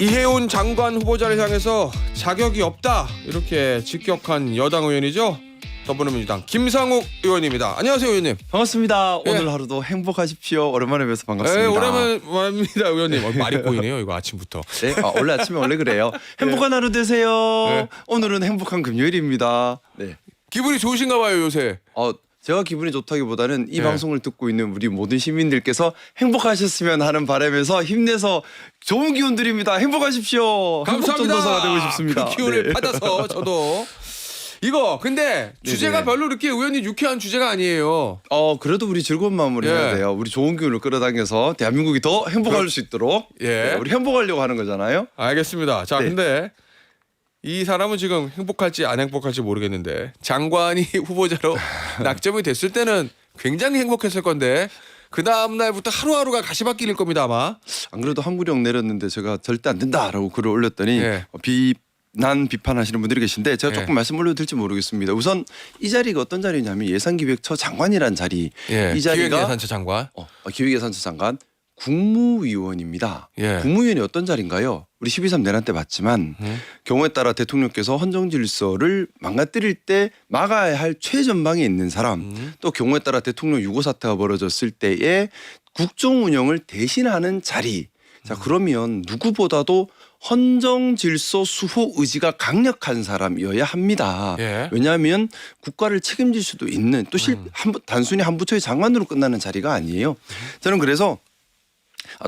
이해운 장관 후보자를 향해서 자격이 없다 이렇게 직격한 여당 의원이죠. 더불어민주당 김상욱 의원입니다. 안녕하세요, 의원님. 반갑습니다. 예. 오늘 하루도 행복하십시오. 오랜만에 뵈서 반갑습니다. 네, 오랜만입니다, 의원님. 말이 꼬이네요, 이거 아침부터. 네, 원래 아침에 원래 그래요. 행복한 하루 되세요. 네. 오늘은 행복한 금요일입니다. 네. 기분이 좋으신가 봐요, 요새. 제가 기분이 좋다기보다는 이 네. 방송을 듣고 있는 우리 모든 시민들께서 행복하셨으면 하는 바람에서 힘내서 좋은 기운 드립니다. 행복하십시오. 감사합니다. 행복전도사가 되고 싶습니다. 그 기운을 네. 받아서 저도. 이거 근데 주제가 네네. 별로 이렇게 의원님 유쾌한 주제가 아니에요. 그래도 우리 즐거운 마음으로 해야 예. 돼요. 우리 좋은 기운을 끌어당겨서 대한민국이 더 행복할 수 있도록 예. 네, 우리 행복하려고 하는 거잖아요. 알겠습니다. 자, 네. 근데 이 사람은 지금 행복할지 안 행복할지 모르겠는데 장관이 후보자로 낙점이 됐을 때는 굉장히 행복했을 건데 그 다음 날부터 하루하루가 가시밭길일 겁니다 아마. 안 그래도 한구령 내렸는데 제가 절대 안 된다라고 글을 올렸더니 예. 비판하시는 분들이 계신데 제가 조금 예. 말씀 올려드릴지 모르겠습니다. 우선 이 자리가 어떤 자리냐면 예산기획처 장관이란 자리. 예. 이 자리가 기획예산처 장관. 기획예산처 장관 국무위원입니다. 예. 국무위원이 어떤 자리인가요? 우리 12.3 내란 때 봤지만 경우에 따라 대통령께서 헌정질서를 망가뜨릴 때 막아야 할 최전방에 있는 사람 또 경우에 따라 대통령 유고 사태가 벌어졌을 때에 국정 운영을 대신하는 자리. 자, 그러면 누구보다도 헌정질서 수호 의지가 강력한 사람이어야 합니다. 예. 왜냐하면 국가를 책임질 수도 있는 또 단순히 한 부처의 장관으로 끝나는 자리가 아니에요. 저는 그래서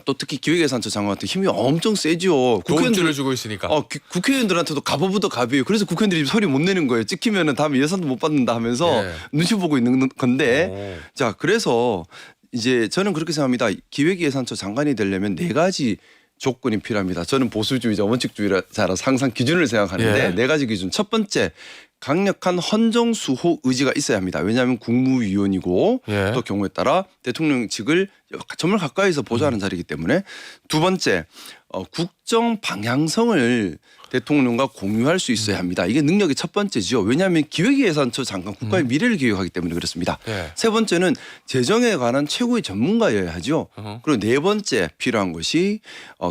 또 특히 기획예산처 장관한테 힘이 엄청 세죠. 돈줄을 주고 있으니까. 국회의원들한테도 갑오부터 갑이에요. 그래서 국회의원들이 소리 못 내는 거예요. 찍히면은 다음에 예산도 못 받는다 하면서 예. 눈치 보고 있는 건데. 자, 그래서 이제 저는 그렇게 생각합니다. 기획예산처 장관이 되려면 4가지 조건이 필요합니다. 저는 보수주의자, 원칙주의자라서 항상 기준을 생각하는데 예. 4가지 기준. 첫 번째, 강력한 헌정수호 의지가 있어야 합니다. 왜냐하면 국무위원이고 예. 또 경우에 따라 대통령 측을 정말 가까이서 보좌하는 자리이기 때문에. 두 번째, 국정 방향성을 대통령과 공유할 수 있어야 합니다. 이게 능력의 첫 번째죠. 왜냐하면 기획예산처 장관 국가의 미래를 기획하기 때문에 그렇습니다. 예. 세 번째는 재정에 관한 최고의 전문가여야 하죠. 그리고 네 번째 필요한 것이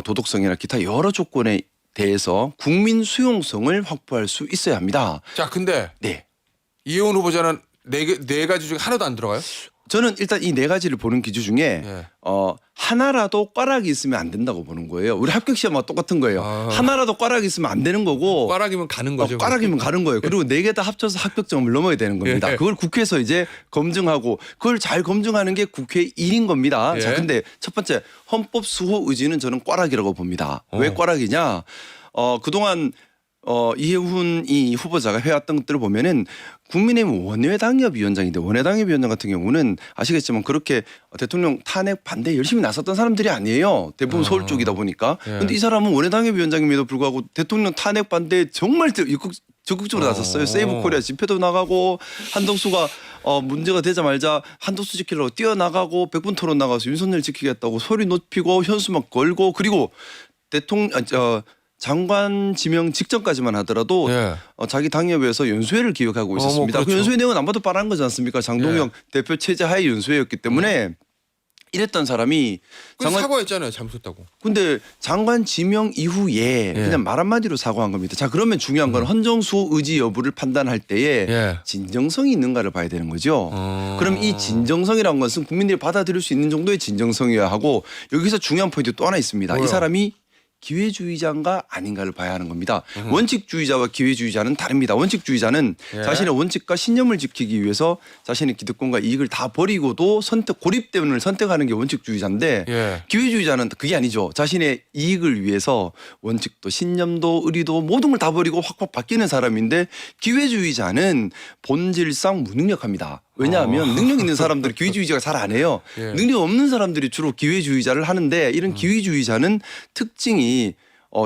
도덕성이나 기타 여러 조건에 대해서 국민 수용성을 확보할 수 있어야 합니다. 자, 근데 네. 이해운 후보자는 네 가지 중에 하나도 안 들어가요? 저는 일단 이 4가지를 보는 기준 중에 예. 하나라도 꽈락이 있으면 안 된다고 보는 거예요. 우리 합격 시험과 똑같은 거예요. 하나라도 꽈락이 있으면 안 되는 거고 꽈락이면 가는 거죠. 꽈락이면 가는 거예요. 그리고 4개 다 합쳐서 합격점을 넘어야 되는 겁니다. 예. 그걸 국회에서 이제 검증하고 그걸 잘 검증하는 게 국회 일인 겁니다. 예. 자, 근데 첫 번째 헌법 수호 의지는 저는 꽈락이라고 봅니다. 왜 꽈락이냐? 그동안 이해훈 이 후보자가 해왔던 것들을 보면은 국민의힘 원외당협위원장인데 원외당협위원장 같은 경우는 아시겠지만 그렇게 대통령 탄핵 반대에 열심히 나섰던 사람들이 아니에요. 대부분 서울 쪽이다 보니까. 예. 근데 이 사람은 원외당협위원장임에도 불구하고 대통령 탄핵 반대에 정말 적극적으로 나섰어요. 세이브 코리아 집회도 나가고 한덕수가 문제가 되자 말자 한덕수 지키려고 뛰어나가고 100분 토론 나가서 윤석열 지키겠다고 소리 높이고 현수막 걸고 그리고 장관 지명 직전까지만 하더라도 예. 자기 당협에서 연수회를 기획하고 있었습니다. 그렇죠. 그 연수회 내용은 안 봐도 뻔한 거지 않습니까? 장동영 대표 체제하에 연수회였기 때문에 이랬던 사람이 사과했잖아요. 잘못했다고. 근데 장관 지명 이후에 그냥 말 한마디로 사과한 겁니다. 자, 그러면 중요한 건 헌정수호 의지 여부를 판단할 때에 예. 진정성이 있는가를 봐야 되는 거죠. 그럼 이 진정성이라는 것은 국민들이 받아들일 수 있는 정도의 진정성이어야 하고 여기서 중요한 포인트 또 하나 있습니다. 뭐요? 이 사람이 기회주의자인가 아닌가를 봐야 하는 겁니다. 원칙주의자와 기회주의자는 다릅니다. 원칙주의자는 예. 자신의 원칙과 신념을 지키기 위해서 자신의 기득권과 이익을 다 버리고도 고립대원을 선택하는 게 원칙주의자인데 예. 기회주의자는 그게 아니죠. 자신의 이익을 위해서 원칙도 신념도 의리도 모든 걸 다 버리고 확확 바뀌는 사람인데 기회주의자는 본질상 무능력합니다. 왜냐하면 능력 있는 사람들은 기회주의자가 잘 안 해요. 예. 능력 없는 사람들이 주로 기회주의자를 하는데 이런 기회주의자는 특징이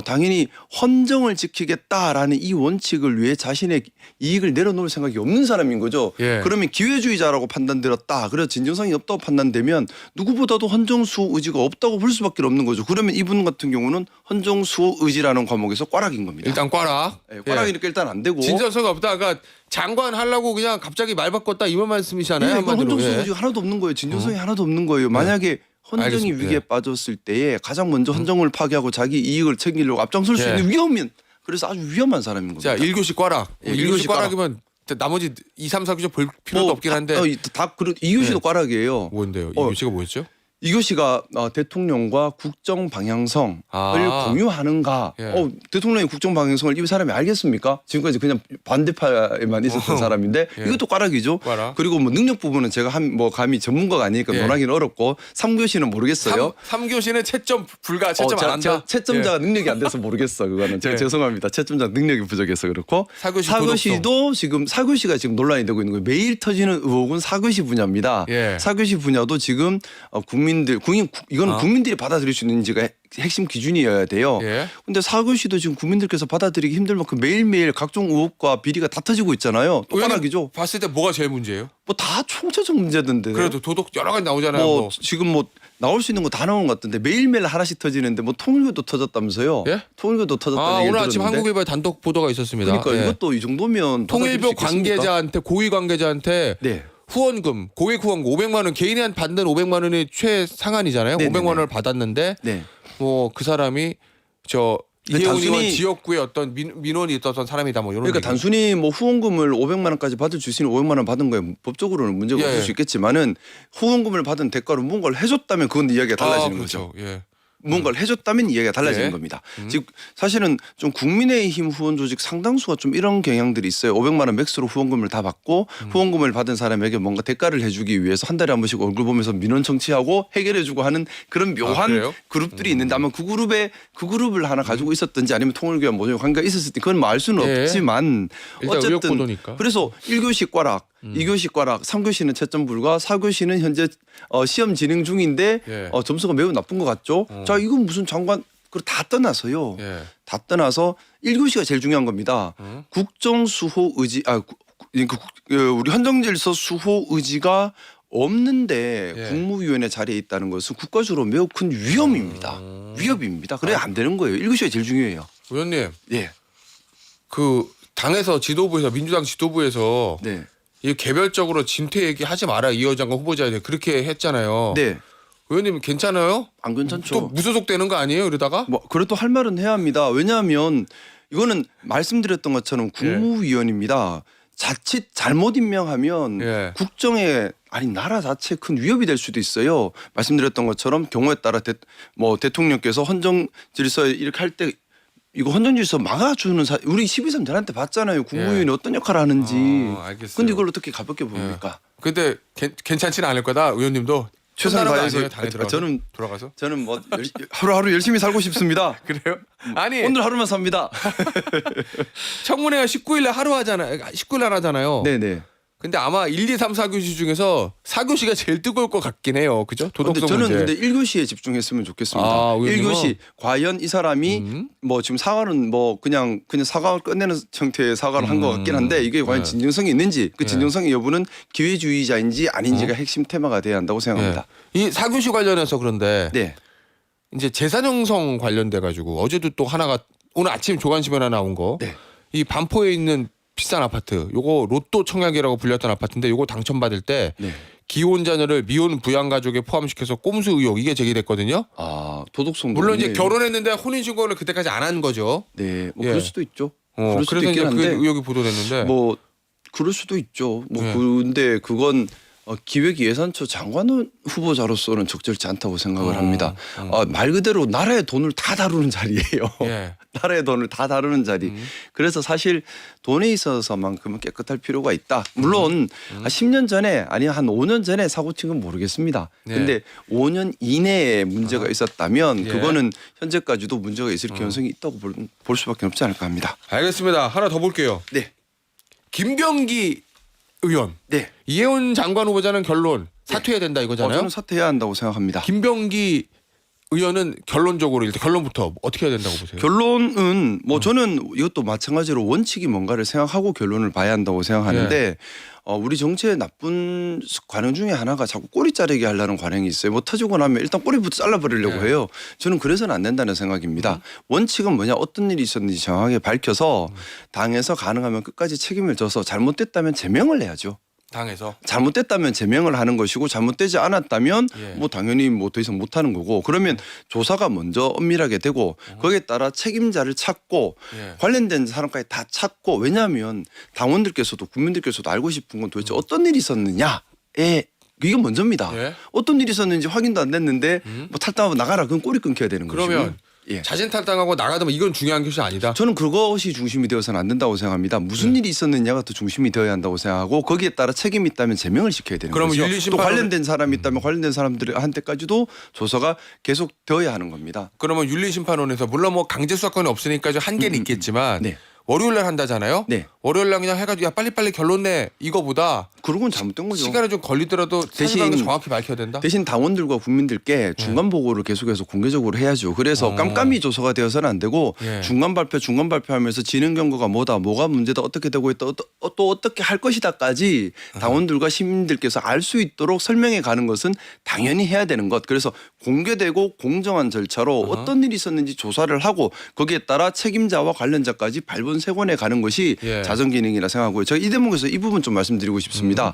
당연히 헌정을 지키겠다라는 이 원칙을 위해 자신의 이익을 내려놓을 생각이 없는 사람인 거죠. 예. 그러면 기회주의자라고 판단되었다. 그래서 진정성이 없다고 판단되면 누구보다도 헌정수호 의지가 없다고 볼 수밖에 없는 거죠. 그러면 이분 같은 경우는 헌정수호 의지라는 과목에서 꽈락인 겁니다. 일단 꽈락. 네, 꽈락이니까 일단 안 되고. 진정성이 없다가 장관 하려고 그냥 갑자기 말 바꿨다 이런 말씀이시잖아요. 네, 이건 한마디로. 헌정수호 예. 의지가 하나도 없는 거예요. 진정성이 하나도 없는 거예요. 만약에 헌정이 알겠습니다. 위기에 예. 빠졌을 때에 가장 먼저 헌정을 파괴하고 자기 이익을 챙기려고 앞장설 수 예. 있는 위험인 그래서 아주 위험한 사람인 겁니다. 자, 1교시 꽈락. 예, 1교시 1교시 꽈락이면 나머지 2, 3, 4교시 볼 필요도 없긴 한데. 다 그런 2교시도 예. 꽈락이에요. 뭔데요? 어, 2교시가 뭐였죠? 2교시가 대통령과 국정 방향성을 공유하는가? 예. 대통령의 국정 방향성을 이 사람이 알겠습니까? 지금까지 그냥 반대파에만 있었던 사람인데 예. 이것도 꽈락이죠. 꽈락. 그리고 뭐 능력 부분은 제가 감히 전문가가 아니니까 예. 논하기는 어렵고 3교시는 모르겠어요. 3교시는 채점 불가, 채점 안 한다. 제가 채점자가 능력이 안 돼서 모르겠어. 그거는 제가 예. 죄송합니다. 채점자 능력이 부족해서 그렇고 4교시 4교시도 지금 4교시가 지금 논란이 되고 있는 거예요. 매일 터지는 의혹은 4교시 분야입니다. 예. 4교시 분야도 지금 이건 국민들이 받아들일 수 있는지가 핵심 기준이어야 돼요. 예. 근데 4교시도 지금 국민들께서 받아들이기 힘들 만큼 매일매일 각종 의혹과 비리가 다 터지고 있잖아요. 또 의원님 꽈락이죠. 봤을 때 뭐가 제일 문제예요? 뭐 다 총체적 문제던데. 그래도 도덕 여러 가지 나오잖아요. 뭐 지금 뭐 나올 수 있는 거 다 나온 것 같은데 매일매일 하나씩 터지는데 뭐 통일교도 터졌다면서요? 예? 통일교도 터졌다는 얘기 오늘 아침 들었는데. 한국일보에 단독 보도가 있었습니다. 그러니까 예. 이것도 이 정도면 통일교 받아들일 수 있겠습니까? 관계자한테 고위 관계자한테 네. 후원금, 고액 후원금 500만 원 개인한테 받는 500만 원이 최상한이잖아요. 네네네. 500만 원을 받았는데 네. 뭐 그 사람이 저 이혜원 의원 단순히- 지역구에 어떤 민원이 있었던 사람이다 뭐 이런 그러니까 얘기. 단순히 뭐 후원금을 500만 원까지 받을 수 있으니 500만 원 받은 거에 법적으로는 문제가 예, 없을 예. 수 있겠지만은 후원금을 받은 대가로 뭔가를 해줬다면 그건 이야기가 달라지는 거죠. 그렇죠. 예. 뭔가를 해줬다면 이야기가 달라지는 예. 겁니다. 즉 사실은 좀 국민의힘 후원 조직 상당수가 좀 이런 경향들이 있어요. 500만 원 맥스로 후원금을 다 받고 후원금을 받은 사람에게 뭔가 대가를 해주기 위해서 한 달에 한 번씩 얼굴 보면서 민원 청취하고 해결해주고 하는 그런 묘한 그래요? 그룹들이 있는데 아마 그 그룹을 하나 가지고 있었든지 아니면 통일교와 모종의 관계가 있었을 때 그건 뭐 알 수는 예. 없지만 일단 의혹 어쨌든 보도니까. 그래서 1교시 꽈락, 2교시 꽈락, 3교시는 채점 불가, 4교시는 현재 시험 진행 중인데 예. 점수가 매우 나쁜 것 같죠. 자, 이건 무슨 장관 그걸 다 떠나서요. 예. 다 떠나서 1교시가 제일 중요한 겁니다. 국정 수호 의지 우리 헌정질서 수호 의지가 없는데 예. 국무위원회 자리에 있다는 것은 국가적으로 매우 큰 위험입니다. 위협입니다. 그래야 안 되는 거예요. 1교시가 제일 중요해요. 의원님 예. 그 당에서 지도부에서 민주당 지도부에서 네. 이 개별적으로 진퇴 얘기하지 마라 이 여장과 후보자에 그렇게 했잖아요. 네. 의원님 괜찮아요? 안 괜찮죠. 또 무소속되는 거 아니에요? 이러다가? 뭐 그래도 할 말은 해야 합니다. 왜냐하면 이거는 말씀드렸던 것처럼 국무위원입니다. 자칫 잘못 임명하면 예. 국정에 아니 나라 자체에 큰 위협이 될 수도 있어요. 말씀드렸던 것처럼 경우에 따라 대통령께서 헌정 질서 이렇게 할 때 이거 헌정 질서 막아주는 우리 12.3 대란 때 봤잖아요. 국무위원이 어떤 역할을 하는지. 알겠어요. 근데 이걸 어떻게 가볍게 봅니까? 근데 괜찮지는 않을 거다. 의원님도 최선을 혼나는 거 다해서 아니에요? 당에 들어가서? 저는 돌아가서 뭐 하루하루 열심히 살고 싶습니다. 그래요? 아니 오늘 하루만 삽니다. 청문회가 19일에 하루 하잖아요. 19일 날 하잖아요. 네네. 근데 아마 1, 2, 3, 4교시 중에서 4교시가 제일 뜨거울 것 같긴 해요. 그죠? 근데 도덕성 저는 문제. 근데 1교시에 집중했으면 좋겠습니다. 아, 의원님은? 1교시 과연 이 사람이 뭐 지금 사과는 뭐 그냥 사과를 끝내는 형태의 사과를 한 것 같긴 한데 이게 과연 네. 진정성이 있는지 그 네. 진정성의 여부는 기회주의자인지 아닌지가 핵심 테마가 돼야 한다고 생각합니다. 이 4교시 관련해서 그런데 네. 이제 재산 형성 관련돼 가지고 어제도 또 하나가 오늘 아침 조간신문에 나온 거. 네. 이 반포에 있는 비싼 아파트. 요거 로또 청약이라고 불렸던 아파트인데 요거 당첨받을 때 네. 기혼 자녀를 미혼 부양 가족에 포함시켜서 꼼수 의혹 이게 제기됐거든요. 아 도덕성 물론 이제 결혼했는데 혼인 신고를 그때까지 안 한 거죠. 네, 뭐 예. 그럴 수도 있죠. 그럴 수도 그래서 이제 있긴 그 한데 의혹이 보도됐는데. 뭐 그럴 수도 있죠. 뭐 예. 근데 그건 기획예산처 장관 후보자로서는 적절치 않다고 생각을 합니다. 말 그대로 나라의 돈을 다 다루는 자리예요. 예. 나라의 돈을 다 다루는 자리. 그래서 사실 돈에 있어서만큼은 깨끗할 필요가 있다. 물론 한 10년 전에 아니 한 5년 전에 사고 친 건 모르겠습니다. 예. 근데 5년 이내에 문제가 있었다면 예. 그거는 현재까지도 문제가 있을 가능성이 있다고 볼 수밖에 없지 않을까 합니다. 알겠습니다. 하나 더 볼게요. 네. 김병기 의원. 네. 이혜원 장관 후보자는 결론 사퇴해야 된다 이거잖아요. 저는 사퇴해야 한다고 생각합니다. 김병기 의원은 결론적으로 일단 결론부터 어떻게 해야 된다고 보세요? 결론은 뭐 저는 이것도 마찬가지로 원칙이 뭔가를 생각하고 결론을 봐야 한다고 생각하는데 우리 정치의 나쁜 관행 중에 하나가 자꾸 꼬리 자르기 하려는 관행이 있어요. 뭐 터지고 나면 일단 꼬리부터 잘라버리려고 네. 해요. 저는 그래서는 안 된다는 생각입니다. 원칙은 뭐냐 어떤 일이 있었는지 정확하게 밝혀서 당에서 가능하면 끝까지 책임을 져서 잘못됐다면 제명을 해야죠. 당에서. 잘못됐다면 제명을 하는 것이고 잘못되지 않았다면 예. 뭐 당연히 뭐 더 이상 못하는 거고 그러면 조사가 먼저 엄밀하게 되고 거기에 따라 책임자를 찾고 예. 관련된 사람까지 다 찾고 왜냐하면 당원들께서도 국민들께서도 알고 싶은 건 도대체 어떤 일이 있었느냐에 이게 먼저입니다. 예. 어떤 일이 있었는지 확인도 안 됐는데 뭐 탈당하고 나가라 그럼 꼬리 끊겨야 되는 거죠. 그러면 예. 자진 탈당하고 나가더면 이건 중요한 것이 아니다. 저는 그것이 중심이 되어서는 안 된다고 생각합니다. 무슨 일이 있었느냐가 더 중심이 되어야 한다고 생각하고 거기에 따라 책임이 있다면 제명을 시켜야 되는 그러면 거죠. 윤리 또 심판은- 관련된 사람이 있다면 관련된 사람들한테까지도 조사가 계속 되어야 하는 겁니다. 그러면 윤리심판원에서 물론 뭐 강제 수사권이 없으니까 좀 한계는 있겠지만 네. 월요일 날 한다잖아요. 네. 월요일 날 그냥 해가지고 야 빨리빨리 결론 내 이거보다 그런 건 잘못된 거죠. 시간이 좀 걸리더라도 사실관계 정확히 밝혀야 된다. 대신 당원들과 국민들께 중간 보고를 계속해서 공개적으로 해야죠. 그래서 깜깜이 조사가 되어서는 안 되고 예. 중간 발표하면서 진행 경과가 뭐다, 뭐가 문제다, 어떻게 되고 있다, 또 어떻게 할 것이다까지 당원들과 시민들께서 알 수 있도록 설명해 가는 것은 당연히 해야 되는 것. 그래서 공개되고 공정한 절차로 어떤 일이 있었는지 조사를 하고 거기에 따라 책임자와 관련자까지 발본색원해 가는 것이 예. 자정기능이라 생각하고요. 제가 이 대목에서 이 부분 좀 말씀드리고 싶습니다.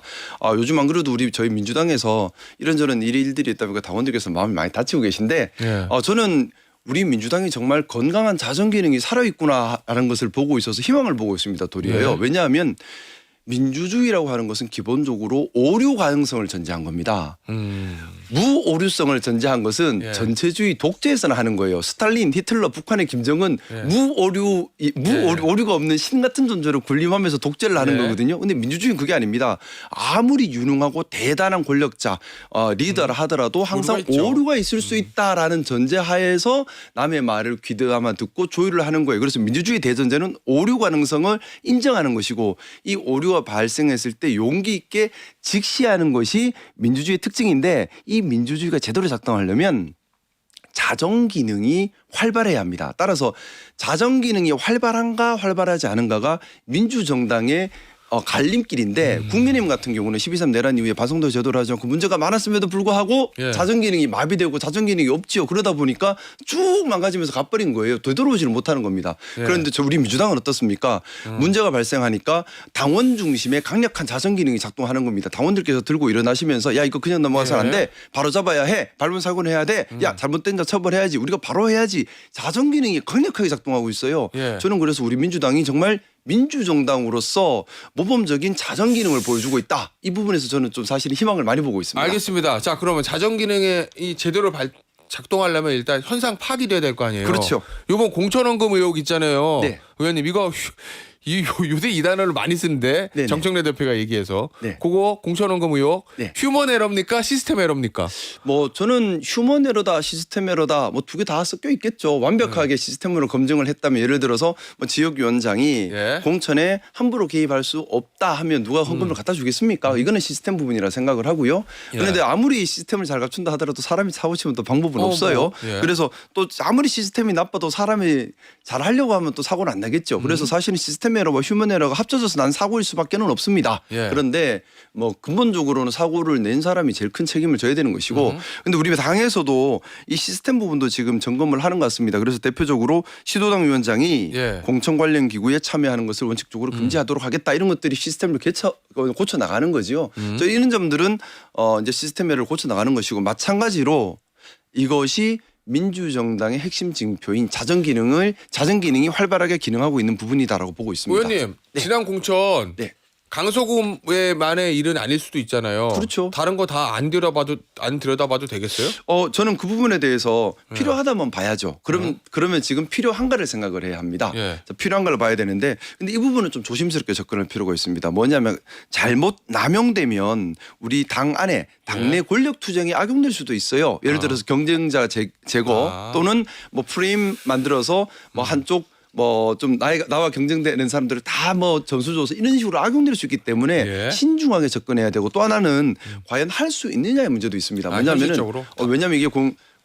요즘 안 그래도 저희 민주당에서 이런저런 일들이 있다 보니까 당원들께서 마음이 많이 다치고 계신데 예. 저는 우리 민주당이 정말 건강한 자정기능이 살아있구나라는 것을 보고 있어서 희망을 보고 있습니다. 도리어요. 예. 왜냐하면 민주주의라고 하는 것은 기본적으로 오류 가능성을 전제한 겁니다. 무오류성을 전제한 것은 예. 전체주의 독재에서는 하는 거예요. 스탈린, 히틀러, 북한의 김정은 예. 오류가 없는 신 같은 존재로 군림하면서 독재를 하는 예. 거거든요. 근데 민주주의는 그게 아닙니다. 아무리 유능하고 대단한 권력자 리더라 하더라도 항상 오류가 있죠. 오류가 있을 수 있다라는 전제하에서 남의 말을 귀담아 듣고 조율을 하는 거예요. 그래서 민주주의 대전제는 오류 가능성을 인정하는 것이고 이 오류가 발생했을 때 용기 있게 직시하는 것이 민주주의의 특징인데 이 민주주의가 제대로 작동하려면 자정 기능이 활발해야 합니다. 따라서 자정 기능이 활발한가 활발하지 않은가가 민주정당의 갈림길인데 국민의힘 같은 경우는 12.3 내란 이후에 반성도 제도를 하지 않고 문제가 많았음에도 불구하고 예. 자정 기능이 마비되고 자정 기능이 없지요. 그러다 보니까 쭉 망가지면서 가버린 거예요. 되돌아오지를 못하는 겁니다. 예. 그런데 우리 민주당은 어떻습니까? 문제가 발생하니까 당원 중심의 강력한 자정 기능이 작동하는 겁니다. 당원들께서 들고 일어나시면서 야 이거 그냥 넘어가서는 안 돼. 바로 잡아야 해. 발본사고는 해야 돼. 야 잘못된 자 처벌해야지. 우리가 바로 해야지. 자정 기능이 강력하게 작동하고 있어요. 예. 저는 그래서 우리 민주당이 정말 민주정당으로서 모범적인 자정 기능을 보여주고 있다. 이 부분에서 저는 좀 사실 희망을 많이 보고 있습니다. 알겠습니다. 자 그러면 자정 기능에 이 제대로 작동하려면 일단 현상 파악이 돼야 될 거 아니에요. 그렇죠. 이번 공천원금 의혹 있잖아요. 네. 의원님 이거 요새 이 단어를 많이 쓰는데 네네. 정청래 대표가 얘기해서 네. 그거 공천원금 의혹 네. 휴먼 에러입니까 시스템 에러입니까? 뭐 저는 휴먼 에러다 시스템 에러다 뭐 두 개 다 섞여 있겠죠. 완벽하게 시스템으로 검증을 했다면 예를 들어서 뭐 지역위원장이 예. 공천에 함부로 개입할 수 없다 하면 누가 헌금을 갖다 주겠습니까? 이거는 시스템 부분이라 생각을 하고요. 예. 그런데 아무리 시스템을 잘 갖춘다 하더라도 사람이 사고치면 또 방법은 없어요. 뭐, 예. 그래서 또 아무리 시스템이 나빠도 사람이 잘 하려고 하면 또 사고는 안 나겠죠. 그래서 사실은 시스템 에러와 휴먼 에러가 합쳐져서 난 사고일 수밖에는 없습니다. 예. 그런데 뭐 근본적으로는 사고를 낸 사람이 제일 큰 책임을 져야 되는 것이고 근데 우리 당에서도 이 시스템 부분도 지금 점검을 하는 것 같습니다. 그래서 대표적으로 시도당 위원장이 예. 공천 관련 기구에 참여하는 것을 원칙적으로 금지하도록 하겠다 이런 것들이 시스템을 고쳐 나가는 거지요. 저 이런 점들은 이제 시스템을 고쳐 나가는 것이고 마찬가지로 이것이 민주정당의 핵심 징표인 자정 기능이 활발하게 기능하고 있는 부분이다라고 보고 있습니다. 의원님 지난 공천 네. 강소금만의 일은 아닐 수도 있잖아요. 그렇죠. 다른 거 다 안 들여다봐도 되겠어요? 저는 그 부분에 대해서 필요하다면 봐야죠. 그러면 지금 필요한가를 생각을 해야 합니다. 예. 자, 필요한가를 봐야 되는데 근데 이 부분은 좀 조심스럽게 접근할 필요가 있습니다. 뭐냐면 잘못 남용되면 우리 당 안에 당내 권력 투쟁이 악용될 수도 있어요. 예를 들어서 경쟁자 제거 또는 뭐 프레임 만들어서 뭐 한쪽 뭐 좀 나와 경쟁되는 사람들을 다 뭐 점수 줘서 이런 식으로 악용될 수 있기 때문에 예. 신중하게 접근해야 되고 또 하나는 과연 할 수 있느냐의 문제도 있습니다. 현실적으로? 왜냐하면 이게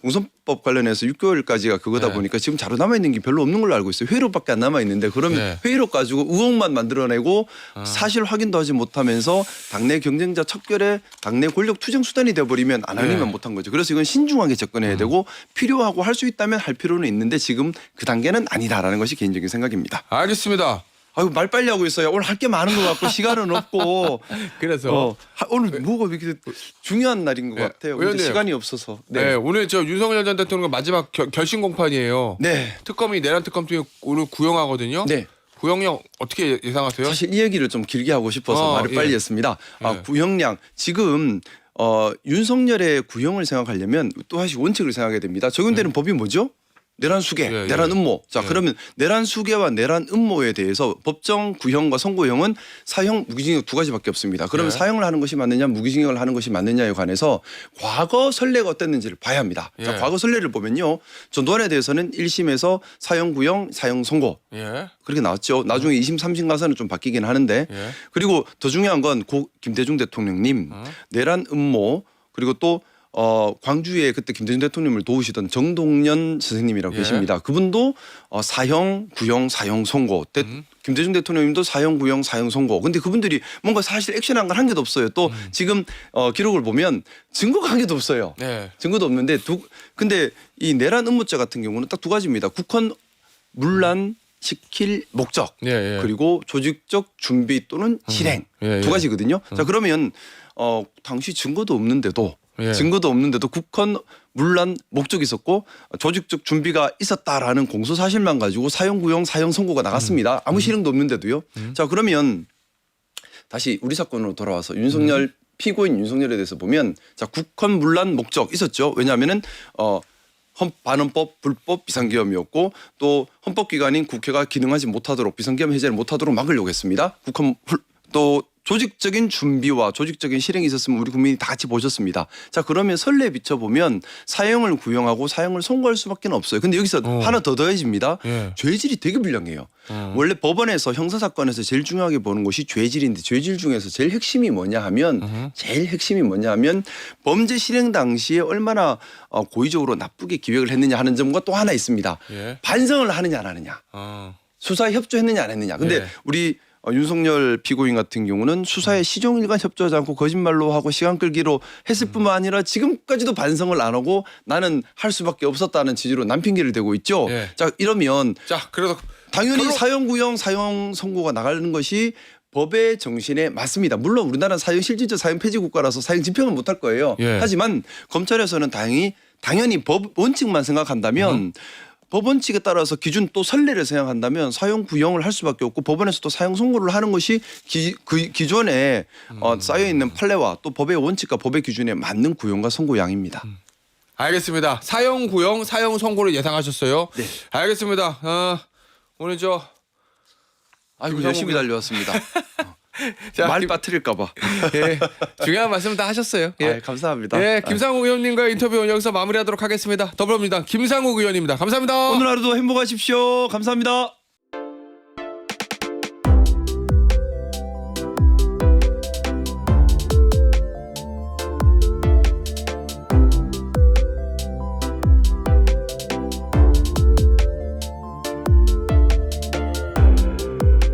공선법 관련해서 6개월까지가 그거다 네. 보니까 지금 자료 남아 있는 게 별로 없는 걸로 알고 있어요. 회의록밖에 안 남아 있는데 그러면 네. 회의록 가지고 의혹만 만들어내고 사실 확인도 하지 못하면서 당내 경쟁자 척결에 당내 권력 투쟁 수단이 돼버리면 안 하려면 네. 못한 거죠. 그래서 이건 신중하게 접근해야 되고 필요하고 할 수 있다면 할 필요는 있는데 지금 그 단계는 아니다라는 것이 개인적인 생각입니다. 알겠습니다. 아유 말 빨리 하고 있어요. 오늘 할 게 많은 것 같고 시간은 없고 그래서 오늘 뭐가 이렇게 중요한 날인 것 네, 같아요. 근데 의원님. 시간이 없어서. 네. 네. 오늘 저 윤석열 전 대통령 마지막 결심 공판이에요. 네. 특검이 내란 특검 중에 오늘 구형하거든요. 네. 구형량 어떻게 예상하세요? 사실 이 얘기를 좀 길게 하고 싶어서 말을 예. 빨리 했습니다. 예. 구형량 지금 윤석열의 구형을 생각하려면 또 다시 원칙을 생각해야 됩니다. 적용되는 법이 뭐죠? 내란 수계, 예, 내란 예. 음모. 자, 예. 그러면 내란 수계와 내란 음모에 대해서 법정 구형과 선고형은 사형, 무기징역 두 가지밖에 없습니다. 그러면 예. 사형을 하는 것이 맞느냐, 무기징역을 하는 것이 맞느냐에 관해서 과거 선례가 어땠는지를 봐야 합니다. 자, 예. 과거 선례를 보면요. 전두환에 대해서는 1심에서 사형 구형, 사형 선고. 예. 그렇게 나왔죠. 나중에 2심, 3심 가서는 좀 바뀌긴 하는데 예. 그리고 더 중요한 건 고 김대중 대통령님 내란 음모 그리고 또 광주에 그때 김대중 대통령을 도우시던 정동연 선생님이라고 예. 계십니다. 그분도 사형, 구형, 사형 선고. 김대중 대통령님도 사형, 구형, 사형 선고. 근데 그분들이 뭔가 사실 액션한 건 한 개도 없어요. 또 지금 기록을 보면 증거가 한 개도 없어요. 네. 증거도 없는데 근데 이 내란 음모죄 같은 경우는 딱 두 가지입니다. 국헌 문란 시킬 목적 예, 예. 그리고 조직적 준비 또는 실행 예, 두 예. 가지거든요. 자 그러면 당시 증거도 없는데도 예. 국헌 문란 목적이 있었고 조직적 준비가 있었다라는 공소 사실만 가지고 사형 구형 사형 선고가 나갔습니다. 아무 실행도 없는데도요. 자 그러면 다시 우리 사건으로 돌아와서 윤석열 피고인 윤석열에 대해서 보면 자 국헌 문란 목적 있었죠. 왜냐하면은 반헌법, 불법, 비상계엄이었고 또 헌법기관인 국회가 기능하지 못하도록 비상계엄 해제를 못하도록 막으려고 했습니다. 또 조직적인 준비와 조직적인 실행이 있었으면 우리 국민이 다 같이 보셨습니다. 자 그러면 선례에 비춰보면 사형을 구형하고 사형을 선고할 수밖에 없어요. 근데 여기서 하나 더 더해집니다. 예. 죄질이 되게 불량해요. 원래 법원에서 형사사건에서 제일 중요하게 보는 것이 죄질인데 죄질 중에서 제일 핵심이 뭐냐 하면 범죄 실행 당시에 얼마나 고의적으로 나쁘게 기획을 했느냐 하는 점과 또 하나 있습니다. 예. 반성을 하느냐 안 하느냐. 수사에 협조했느냐 안 했느냐. 근데 예. 우리 윤석열 피고인 같은 경우는 수사에 시종일관 협조하지 않고 거짓말로 하고 시간 끌기로 했을 뿐만 아니라 지금까지도 반성을 안 하고 나는 할 수밖에 없었다는 취지로 남 핑계를 대고 있죠. 예. 자 이러면 자, 그래서 당연히 결론- 사형 구형 사형 선고가 나가는 것이 법의 정신에 맞습니다. 물론 우리나라는 사형 실질적 사형 폐지 국가라서 사형 집행은 못할 거예요. 예. 하지만 검찰에서는 당연히 법 원칙만 생각한다면 법 원칙에 따라서 기준 또 선례를 생각한다면 사형 구형을 할 수밖에 없고 법원에서 또 사형 선고를 하는 것이 기존에 쌓여 있는 판례와 또 법의 원칙과 법의 기준에 맞는 구형과 선고양입니다. 알겠습니다. 사형 구형, 사형 선고를 예상하셨어요. 네. 알겠습니다. 오늘 아이고 열심히 달려왔습니다. 자, 말 빠뜨릴까봐. 예, 중요한 말씀 다 하셨어요. 예. 감사합니다. 예, 김상욱 의원님과의 인터뷰 여기서 마무리하도록 하겠습니다. 더불어민주당 김상욱 의원입니다. 감사합니다. 오늘 하루도 행복하십시오. 감사합니다.